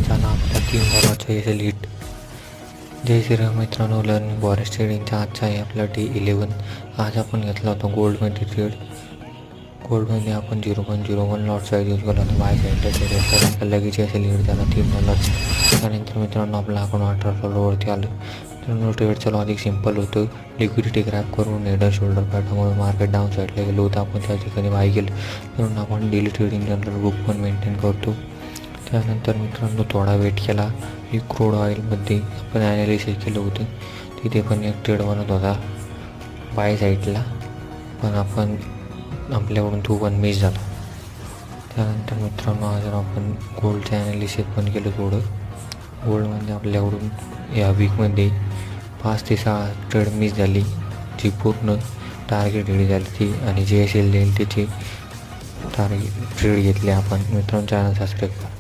झाला आपला $3 S hit. जय श्रीराम मित्रांनो, लर्निंग फॉरेस्ट ट्रेडिंगचा आजचा आहे आपला Day 11. आज आपण घेतला होता गोल्डमध्ये ट्रेड. गोल्डमध्ये आपण 0.01 लॉट साईज यूज केला होता बाय साईडला ट्रेड. तर आपल्याला लगेच एस हिट झाला $3. त्यानंतर मित्रांनो आपला अकाउंट $18वरती आलं. मित्रांनो ट्रेडचं लॉजिक सिम्पल होतं. लिक्विडिटी ग्रॅप करून हेड शोल्डर पॅटर्नमुळे मार्केट डाऊन साईडला गेलो होतं. आपण त्या ठिकाणी बाय केलं. म्हणून आपण डेली ट्रेडिंग जनरल बुक पण मेंटेन करतो. त्यानंतर मित्रांनो थोडा वेट केला. क्रूड ऑइलमध्ये आपण ॲनालिसिस केलं होतं. तिथे पण एक ट्रेड बनत होता बाय साईडला, पण आपल्याकडून तो पण मिस झाला. त्यानंतर मित्रांनो आज आपण गोल्डचं ॲनालिसिस पण केलं थोडं. गोल्डमध्ये आपल्याकडून या वीकमध्ये 5 ते 6 ट्रेड मिस झाली, जी पूर्ण टार्गेट रेडी झाली ती, आणि जे एस एल देईल त्याची टार्गेट ट्रेड घेतली आपण. मित्रांनो चॅनल सबस्क्राईब करा.